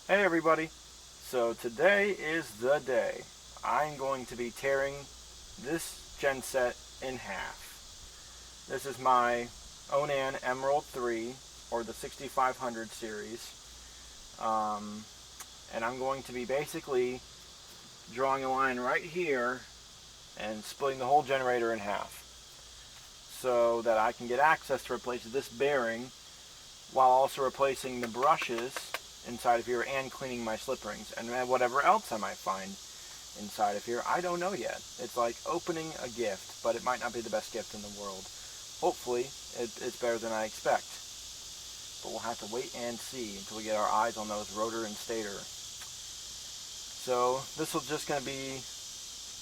Hey everybody! So today is the day. I'm going to be tearing this genset in half. This is my Onan Emerald III, or the 6500 series. And I'm going to be basically drawing a line right here and splitting the whole generator in half, so that I can get access to replace this bearing while also replacing the brushes inside of here and cleaning my slip rings and whatever else I might find inside of here. I don't know yet. It's like opening a gift, but it might not be the best gift in the world. Hopefully it's better than I expect, but we'll have to wait and see until we get our eyes on those rotor and stator. So this will just going to be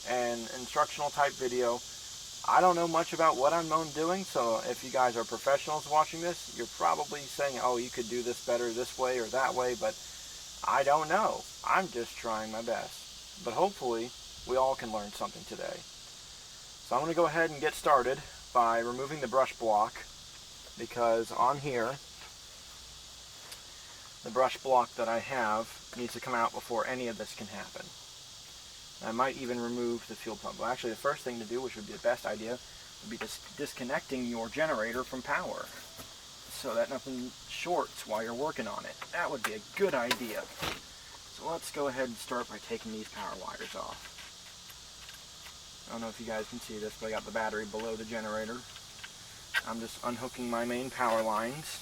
an instructional type video. I don't know much about what I'm doing, so if you guys are professionals watching this, you're probably saying, oh, you could do this better this way or that way, but I don't know. I'm just trying my best. But hopefully, we all can learn something today. So I'm going to go ahead and get started by removing the brush block, because on here, the brush block that I have needs to come out before any of this can happen. I might even remove the fuel pump. Well, actually, the first thing to do, which would be the best idea, would be disconnecting your generator from power so that nothing shorts while you're working on it. That would be a good idea. So let's go ahead and start by taking these power wires off. I don't know if you guys can see this, but I got the battery below the generator. I'm just unhooking my main power lines.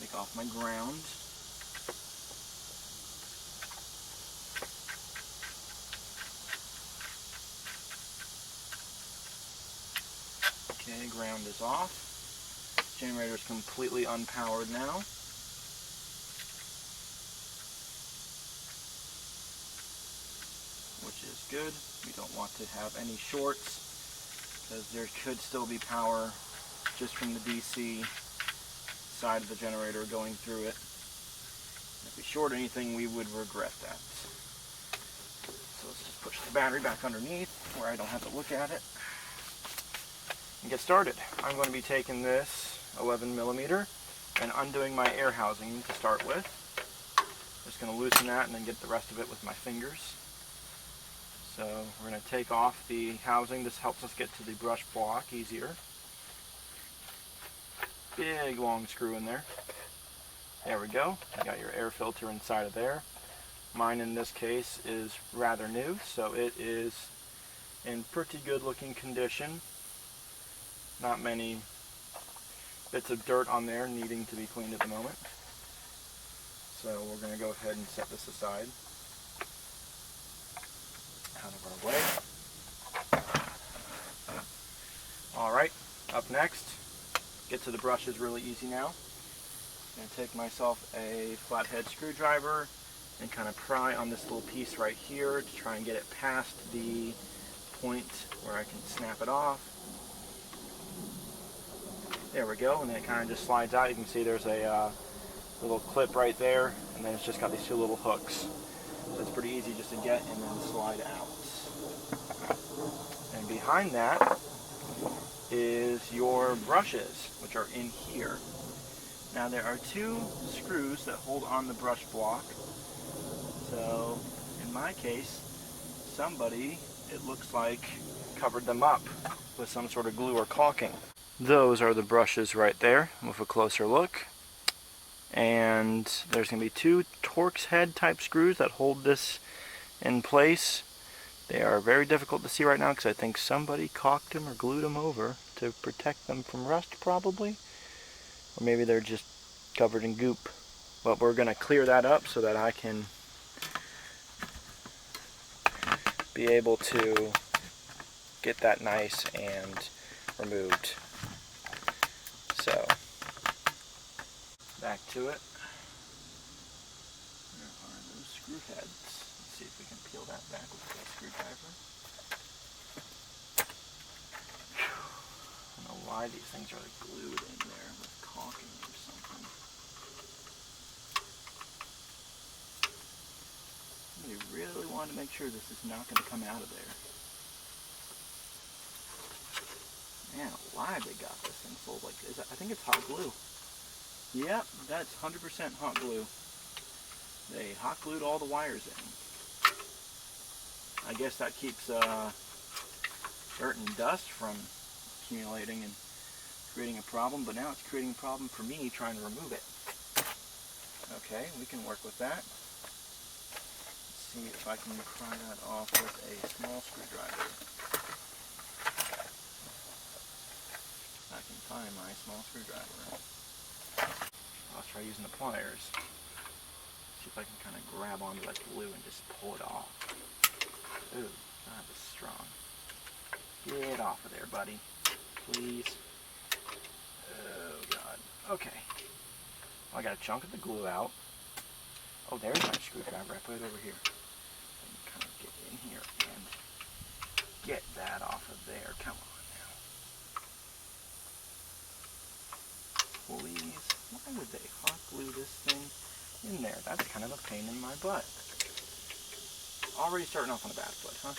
Take off my ground. Okay, ground is off. Generator is completely unpowered now. Which is good. We don't want to have any shorts, because there could still be power just from the DC side of the generator going through it. If we short anything, we would regret that. So let's just push the battery back underneath where I don't have to look at it and get started. I'm going to be taking this 11mm and undoing my air housing to start with. Just going to loosen that and then get the rest of it with my fingers. So we're going to take off the housing. This helps us get to the brush block easier. Big long screw in there. There we go. You got your air filter inside of there. Mine in this case is rather new, so it is in pretty good looking condition. Not many bits of dirt on there needing to be cleaned at the moment. So we're going to go ahead and set this aside, out of our way. Alright, up next, get to the brushes really easy now. I'm going to take myself a flathead screwdriver and kind of pry on this little piece right here to try and get it past the point where I can snap it off. There we go, and then it kind of just slides out. You can see there's a little clip right there, and then it's just got these two little hooks. So it's pretty easy just to get and then slide out. And behind that is your brushes, which are in here. Now there are two screws that hold on the brush block. So in my case, somebody, it looks like, covered them up with some sort of glue or caulking. Those are the brushes right there with a closer look. And there's going to be two Torx head type screws that hold this in place. They are very difficult to see right now because I think somebody caulked them or glued them over to protect them from rust, probably. Or maybe they're just covered in goop. But we're going to clear that up so that I can be able to get that nice and removed. So, back to it. Where are those screw heads? Let's see if we can peel that back with that screwdriver. I don't know why these things are like glued in there with caulking or something. We really want to make sure this is not going to come out of there. Man alive, they got this thing full. Like, I think it's hot glue. Yep, that's 100% hot glue. They hot glued all the wires in. I guess that keeps dirt and dust from accumulating and creating a problem, but now it's creating a problem for me trying to remove it. Okay, we can work with that. Let's see if I can pry that off with a small screwdriver. I can find my small screwdriver. I'll try using the pliers. See if I can kind of grab onto that glue and just pull it off. Ooh, that is strong. Get off of there, buddy. Please. Oh, God. Okay. Well, I got a chunk of the glue out. Oh, there's my screwdriver. I put it over here. Let me kind of get in here and get that off of there. Come on now. Please. Why would they hot glue this thing in there? That's kind of a pain in my butt. Already starting off on a bad foot, huh?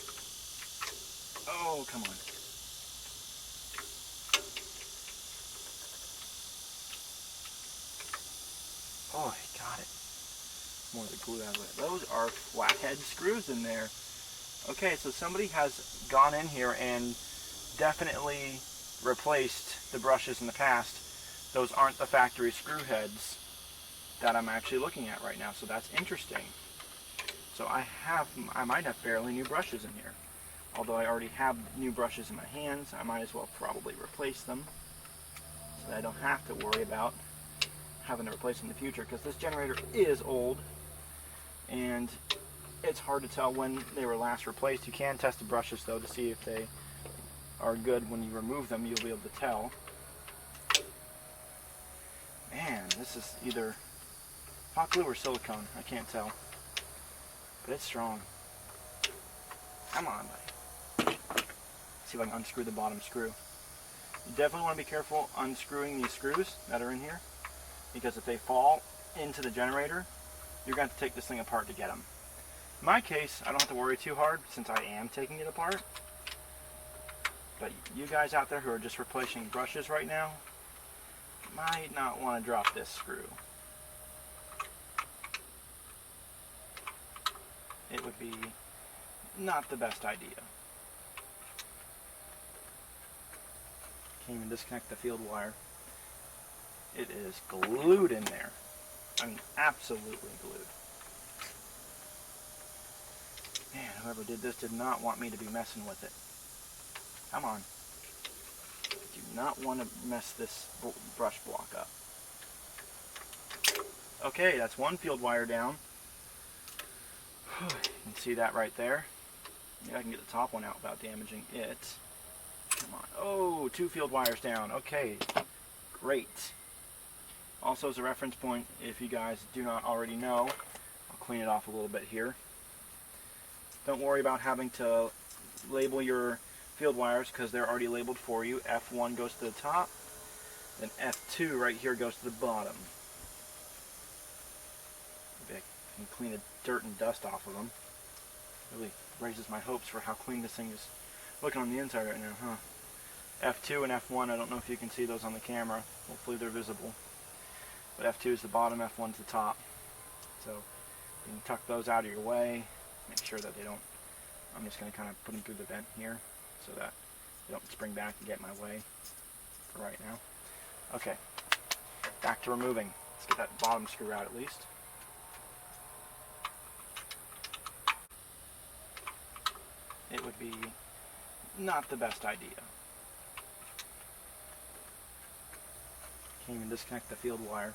Oh, come on. Oh, I got it. More of the glue out of it. Those are flathead screws in there. Okay, so somebody has gone in here and definitely replaced the brushes in the past. Those aren't the factory screw heads that I'm actually looking at right now, so that's interesting. So I might have fairly new brushes in here. Although I already have new brushes in my hands, I might as well probably replace them so that I don't have to worry about having to replace them in the future, because this generator is old and it's hard to tell when they were last replaced. You can test the brushes though to see if they are good. When you remove them, you'll be able to tell. Man, this is either hot glue or silicone. I can't tell. But it's strong. Come on, buddy. See if I can unscrew the bottom screw. You definitely want to be careful unscrewing these screws that are in here, because if they fall into the generator, you're going to have to take this thing apart to get them. In my case, I don't have to worry too hard since I am taking it apart. But you guys out there who are just replacing brushes right now might not want to drop this screw. It would be not the best idea. Can't even disconnect the field wire. It is glued in there. I mean, absolutely glued. Man, whoever did this did not want me to be messing with it. Come on. Do not want to mess this brush block up. Okay, that's one field wire down. You can see that right there. Maybe I can get the top one out without damaging it. Come on. Oh, two field wires down. Okay, great. Also, as a reference point, if you guys do not already know, I'll clean it off a little bit here. Don't worry about having to label your field wires because they're already labeled for you. F1 goes to the top, then F2 right here goes to the bottom. Maybe I can clean the dirt and dust off of them. Really raises my hopes for how clean this thing is looking on the inside right now, huh? F2 and F1, I don't know if you can see those on the camera. Hopefully they're visible. But F2 is the bottom, F1 is the top. So you can tuck those out of your way. Make sure that they don't, I'm just going to kind of put them through the vent here so that they don't spring back and get in my way for right now. Okay, back to removing. Let's get that bottom screw out at least. It would be not the best idea. Can't even disconnect the field wire.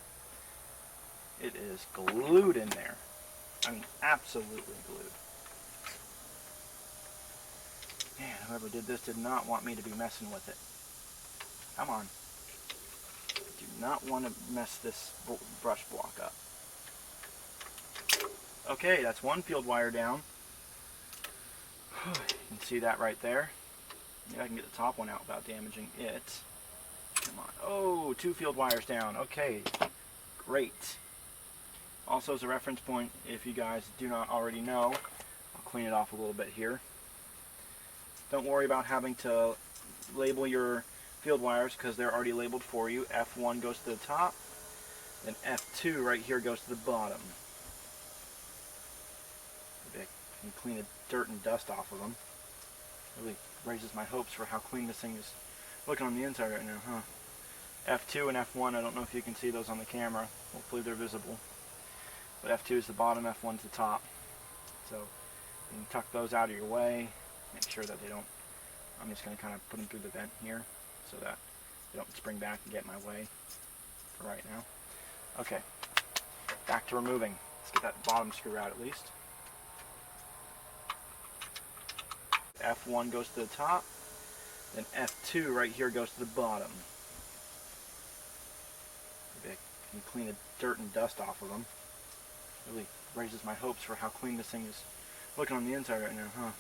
It is glued in there. I mean, absolutely glued. Man, whoever did this did not want me to be messing with it. Come on. Do not want to mess this brush block up. Okay, that's one field wire down. You can see that right there. Maybe I can get the top one out without damaging it. Come on. Oh, two field wires down. Okay, great. Also, as a reference point, if you guys do not already know, I'll clean it off a little bit here. Don't worry about having to label your field wires because they're already labeled for you. F1 goes to the top, then F2 right here goes to the bottom. Maybe I can clean the dirt and dust off of them. Really raises my hopes for how clean this thing is looking on the inside right now, huh? F2 and F1, I don't know if you can see those on the camera. Hopefully they're visible. But F2 is the bottom, F1 is the top. So you can tuck those out of your way. Make sure that they don't, I'm just going to kind of put them through the vent here so that they don't spring back and get in my way for right now. Okay, back to removing. Let's get that bottom screw out at least. F1 goes to the top, then F2 right here goes to the bottom. Maybe I can clean the dirt and dust off of them. Really raises my hopes for how clean this thing is looking on the inside right now, huh?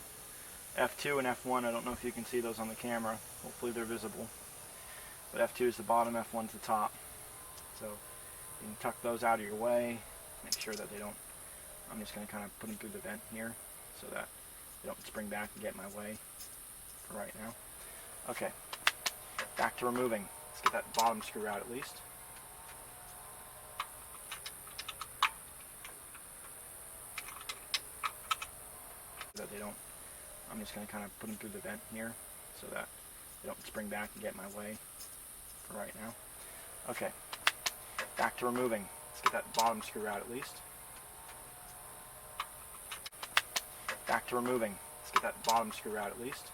F2 and F1, I don't know if you can see those on the camera. Hopefully they're visible. But F2 is the bottom, F1 is the top. So you can tuck those out of your way. Make sure that they don't, I'm just going to kind of put them through the vent here so that they don't spring back and get in my way for right now. Okay, back to removing. Let's get that bottom screw out at least. That they don't, I'm just going to kind of put them through the vent here so that they don't spring back and get in my way for right now. Okay, back to removing. Let's get that bottom screw out at least. Back to removing. Let's get that bottom screw out at least.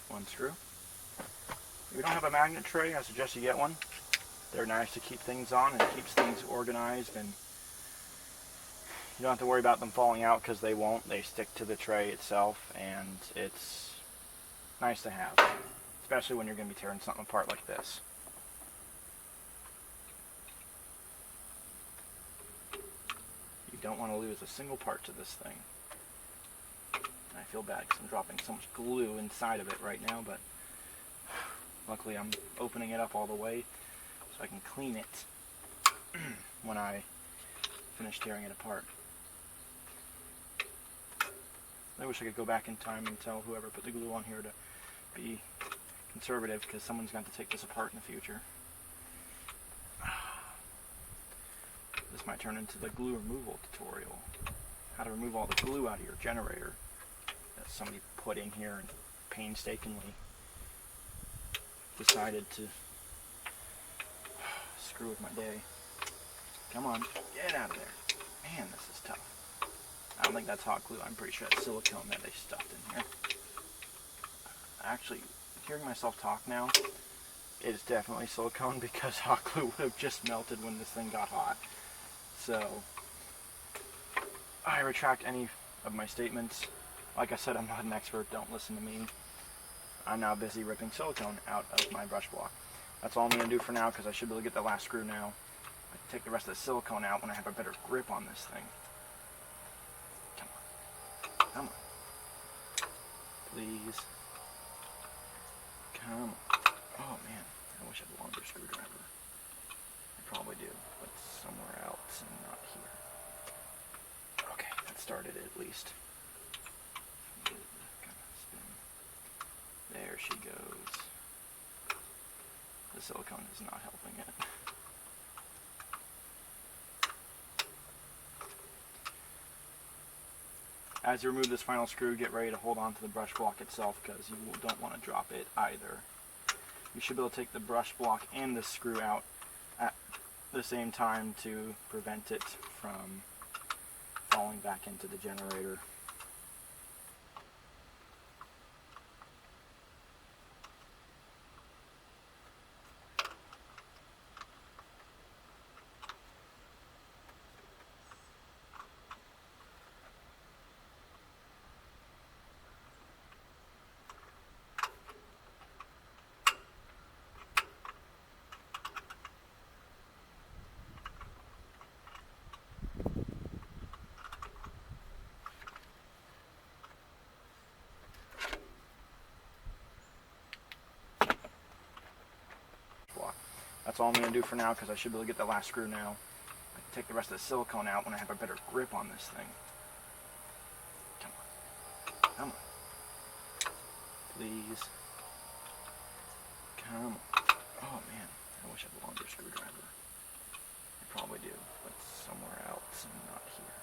One screw. If you don't have a magnet tray, I suggest you get one. They're nice to keep things on and keeps things organized, and you don't have to worry about them falling out because they won't. They stick to the tray itself, and it's nice to have, especially when you're going to be tearing something apart like this. You don't want to lose a single part to this thing. I feel bad because I'm dropping so much glue inside of it right now, but luckily I'm opening it up all the way so I can clean it when I finish tearing it apart. I wish I could go back in time and tell whoever put the glue on here to be conservative, because someone's going to take this apart in the future. This might turn into the glue removal tutorial. How to remove all the glue out of your generator that somebody put in here and painstakingly decided to screw with my day. Come on, get out of there. Man, this is tough. I don't think that's hot glue. I'm pretty sure that's silicone that they stuffed in here. Actually, hearing myself talk now, it is definitely silicone because hot glue would have just melted when this thing got hot. So, I retract any of my statements. Like I said, I'm not an expert. Don't listen to me. I'm now busy ripping silicone out of my brush block. That's all I'm going to do for now, because I should be able to get the last screw now. I can take the rest of the silicone out when I have a better grip on this thing. Come on. Come on. Please. Come on. Oh man, I wish I had a longer screwdriver. I probably do, but somewhere else and not here. Okay, that started it at least. There she goes. The silicone is not helping it. As you remove this final screw, get ready to hold on to the brush block itself, because you don't want to drop it either. You should be able to take the brush block and the screw out at the same time to prevent it from falling back into the generator. that's all I'm going to do for now, because I should be able to get that last screw now. I can take the rest of the silicone out when I have a better grip on this thing. Come on. Come on. Please. Come on. Oh man, I wish I had a longer screwdriver. I probably do, but somewhere else and not here.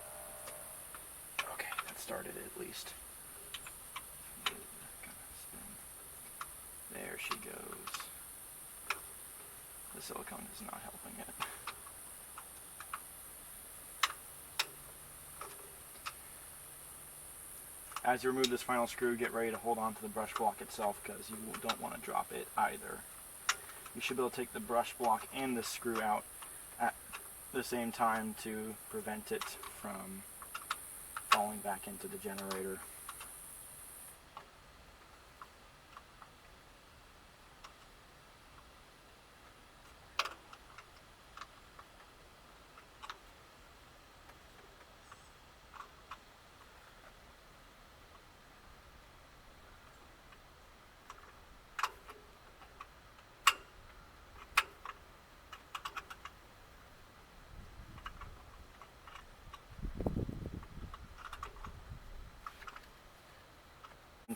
Okay, that started it at least. There she goes. The silicone is not helping it. As you remove this final screw, get ready to hold on to the brush block itself, because you don't want to drop it either. You should be able to take the brush block and this screw out at the same time to prevent it from falling back into the generator.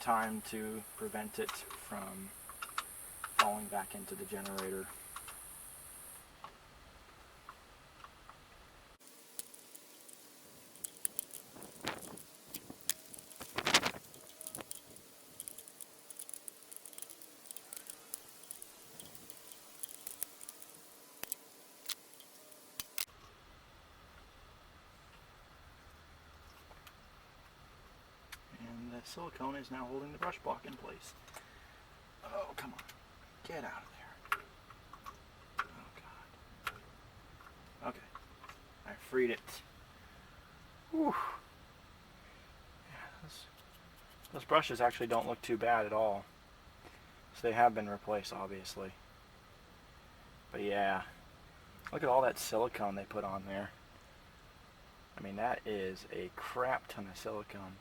Time to prevent it from falling back into the generator. And the silicone is now holding the brush block in place. Oh, come on. Get out of there. Oh, God. Okay. I freed it. Whew. Yeah, those brushes actually don't look too bad at all. So they have been replaced, obviously. But yeah, look at all that silicone they put on there. I mean, that is a crap ton of silicone.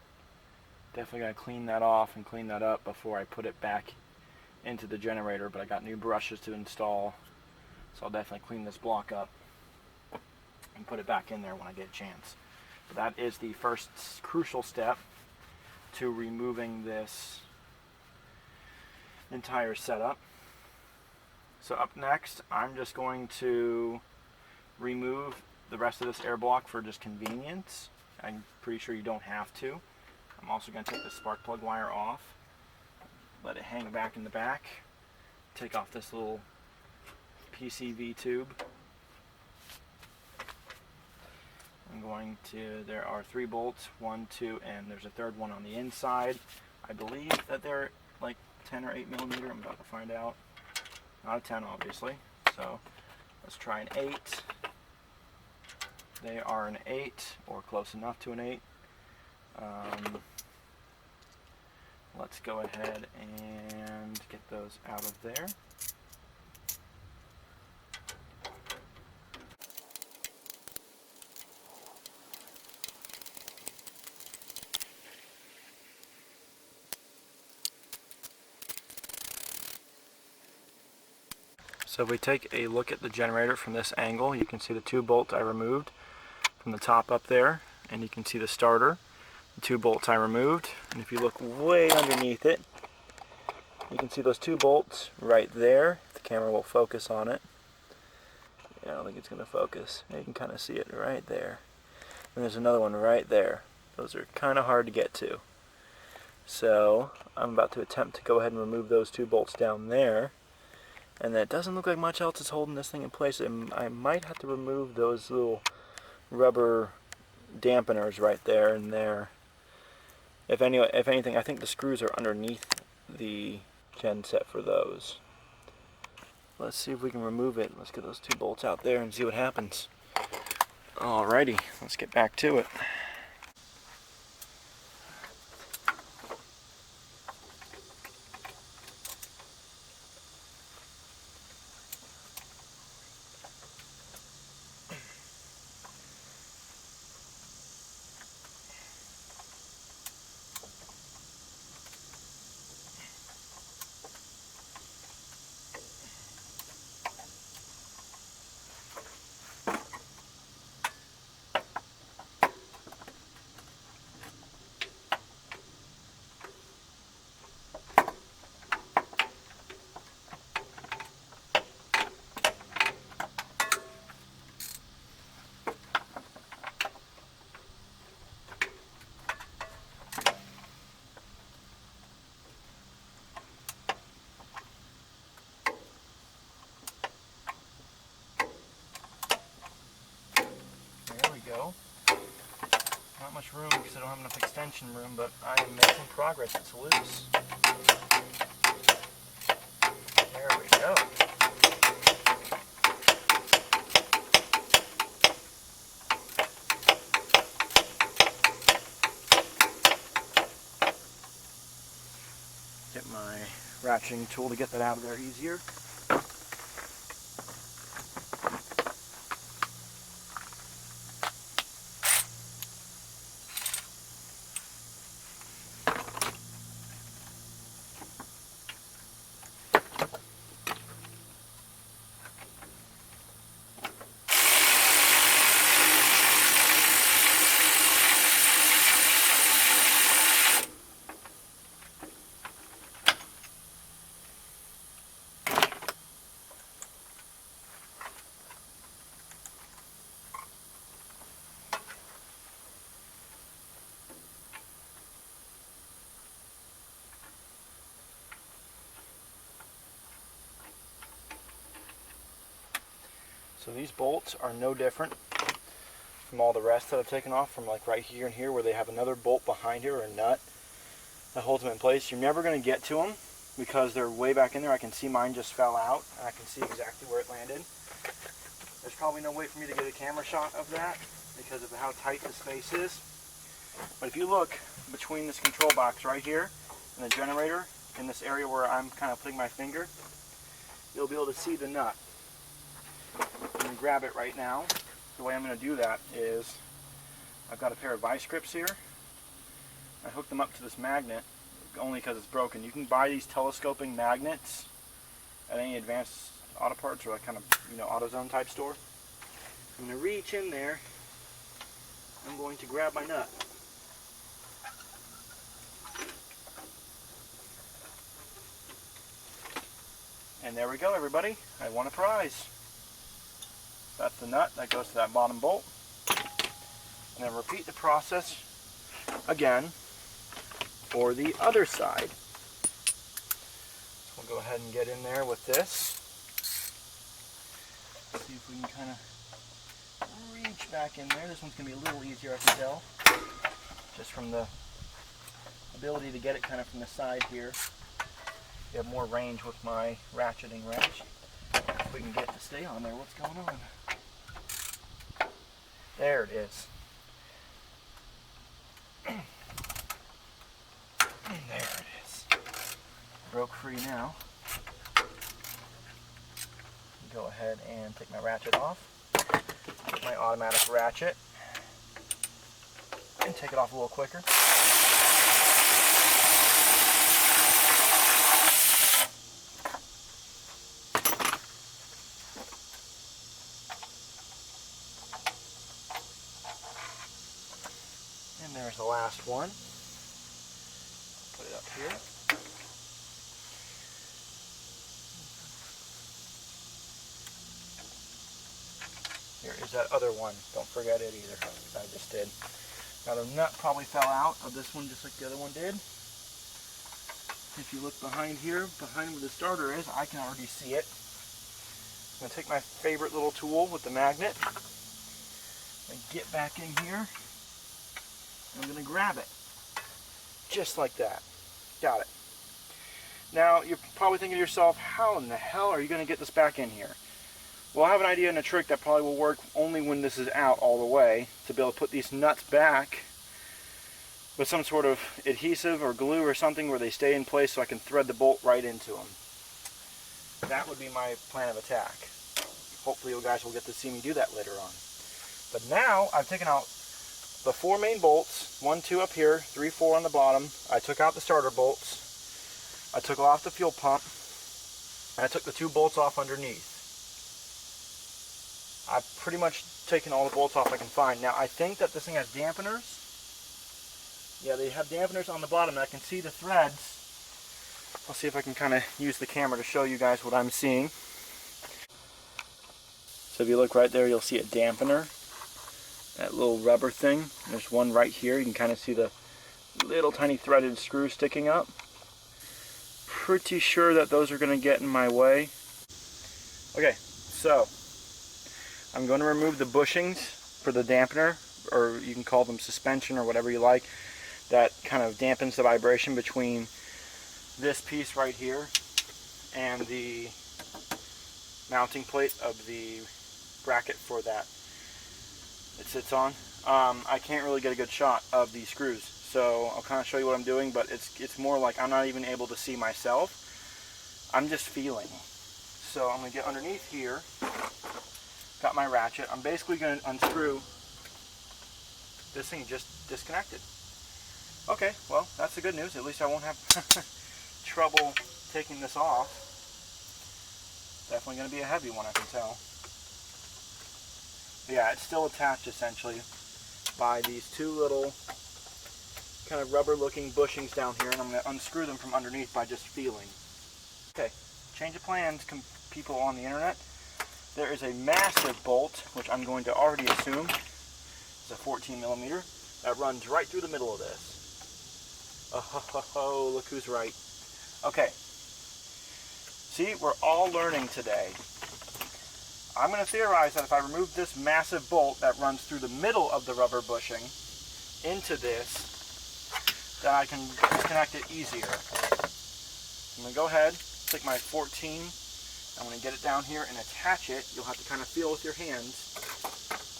Definitely gotta clean that off and clean that up before I put it back into the generator, but I got new brushes to install, so I'll definitely clean this block up and put it back in there when I get a chance. But that is the first crucial step to removing this entire setup. So up next, I'm just going to remove the rest of this air block for just convenience. I'm pretty sure you don't have to. I'm also going to take the spark plug wire off, let it hang back in the back, take off this little PCV tube. I'm going to, there are 3 bolts, 1, 2, and there's a third one on the inside. I believe that they're like 10 or 8 millimeter. I'm about to find out. Not a 10, obviously. So let's try an 8. They are an 8, or close enough to an 8. Let's go ahead and get those out of there. So if we take a look at the generator from this angle, you can see the 2 bolts I removed from the top up there, and you can see the starter, the 2 bolts I removed. And if you look way underneath it, you can see those 2 bolts right there. The camera will focus on it. Yeah, I don't think it's going to focus. You can kind of see it right there. And there's another one right there. Those are kind of hard to get to. So I'm about to attempt to go ahead and remove those 2 bolts down there. And it doesn't look like much else is holding this thing in place. I might have to remove those little rubber dampeners right there and there. If anything, I think the screws are underneath the genset for those. Let's see if we can remove it. Let's get those 2 bolts out there and see what happens. Alrighty, let's get back to it. much room because I don't have enough extension room, but I am making progress. It's loose. There we go. Get my ratcheting tool to get that out of there easier. So these bolts are no different from all the rest that I've taken off, from like right here and here where they have another bolt behind here or a nut that holds them in place. You're never going to get to them because they're way back in there. I can see mine just fell out and I can see exactly where it landed. There's probably no way for me to get a camera shot of that because of how tight the space is. But if you look between this control box right here and the generator, in this area where I'm kind of putting my finger, you'll be able to see the nut. I'm going to grab it right now. The way I'm going to do that is I've got a pair of vice grips here. I hooked them up to this magnet only because it's broken. You can buy these telescoping magnets at any advanced auto parts or like kind of, AutoZone type store. I'm going to reach in there. I'm going to grab my nut. And there we go, everybody. I won a prize. That's the nut that goes to that bottom bolt. And then repeat the process again for the other side. So we'll go ahead and get in there with this. See if we can kind of reach back in there. This one's going to be a little easier, I can tell, just from the ability to get it kind of from the side here. You have more range with my ratcheting wrench. If we can get it to stay on there, what's going on? There it is. There it is. Broke free now. Go ahead and take my ratchet off. Get my automatic ratchet. And take it off a little quicker. And there's the last one. Put it up here. Here is that other one. Don't forget it either. I just did. Now the nut probably fell out of this one just like the other one did. If you look behind here, behind where the starter is, I can already see it. I'm going to take my favorite little tool with the magnet and get back in here. I'm going to grab it. Just like that. Got it. Now, you're probably thinking to yourself, how in the hell are you going to get this back in here? Well, I have an idea and a trick that probably will work only when this is out all the way, to be able to put these nuts back with some sort of adhesive or glue or something where they stay in place so I can thread the bolt right into them. That would be my plan of attack. Hopefully you guys will get to see me do that later on. But now I've taken out the 4 main bolts, 1, 2 up here, 3, 4 on the bottom. I took out the starter bolts. I took off the fuel pump. And I took the 2 bolts off underneath. I've pretty much taken all the bolts off I can find. Now I think that this thing has dampeners. Yeah, they have dampeners on the bottom and I can see the threads. I'll see if I can kind of use the camera to show you guys what I'm seeing. So if you look right there, you'll see a dampener. That little rubber thing. There's one right here. You can kind of see the little tiny threaded screw sticking up. Pretty sure that those are going to get in my way. Okay, so I'm going to remove the bushings for the dampener or you can call them suspension or whatever you like, that kind of dampens the vibration between this piece right here and the mounting plate of the bracket for that it sits on. I can't really get a good shot of these screws, so I'll kind of show you what I'm doing, but it's more like I'm not even able to see myself. I'm just feeling. So I'm going to get underneath here, got my ratchet. I'm basically going to unscrew this thing just disconnected. Okay, well, that's the good news. At least I won't have trouble taking this off. Definitely going to be a heavy one, I can tell. But yeah, it's still attached essentially by these two little kind of rubber looking bushings down here, and I'm going to unscrew them from underneath by just feeling. Okay, change of plans, people on the internet. There is a massive bolt, which I'm going to already assume is a 14 millimeter, that runs right through the middle of this. Oh, look who's right. Okay, see, we're all learning today. I'm going to theorize that if I remove this massive bolt that runs through the middle of the rubber bushing into this, then I can disconnect it easier. I'm going to go ahead, take my 14, I'm going to get it down here and attach it. You'll have to kind of feel with your hands.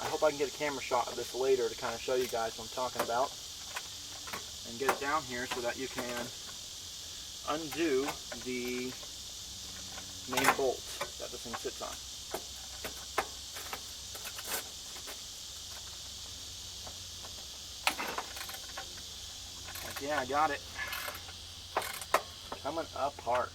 I hope I can get a camera shot of this later to kind of show you guys what I'm talking about. And get it down here so that you can undo the main bolt that this thing sits on. Yeah, I got it. Coming apart.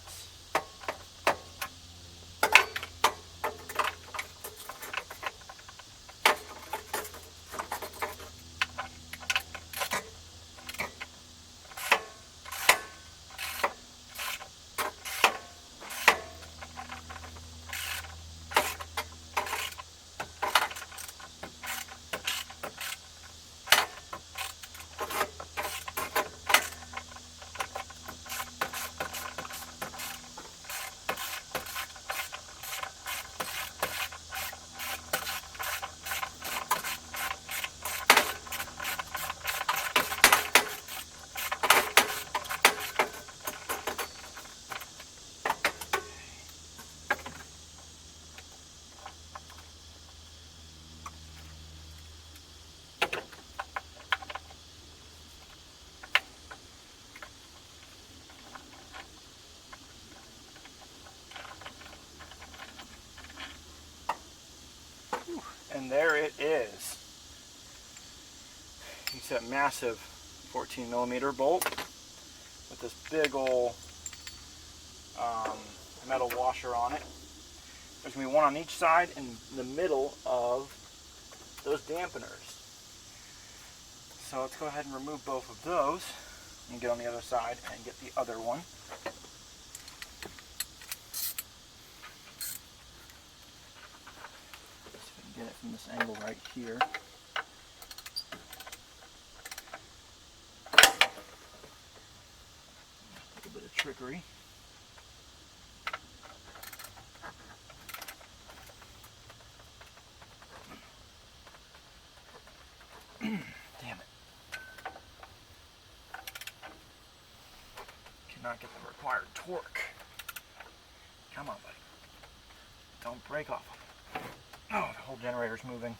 And there it is. You see that massive 14 millimeter bolt with this big old metal washer on it. There's going to be one on each side in the middle of those dampeners. So let's go ahead and remove both of those and get on the other side and get the other one. Get it from this angle right here. A little bit of trickery. Damn it. Cannot get the required torque. Come on, buddy. Don't break off. Oh, the whole generator's moving.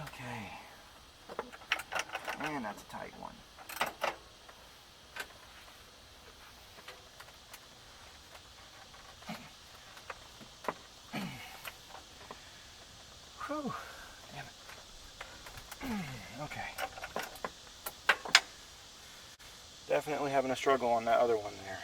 Okay. And that's a tight one. Whew. Damn it. Okay. Definitely having a struggle on that other one there.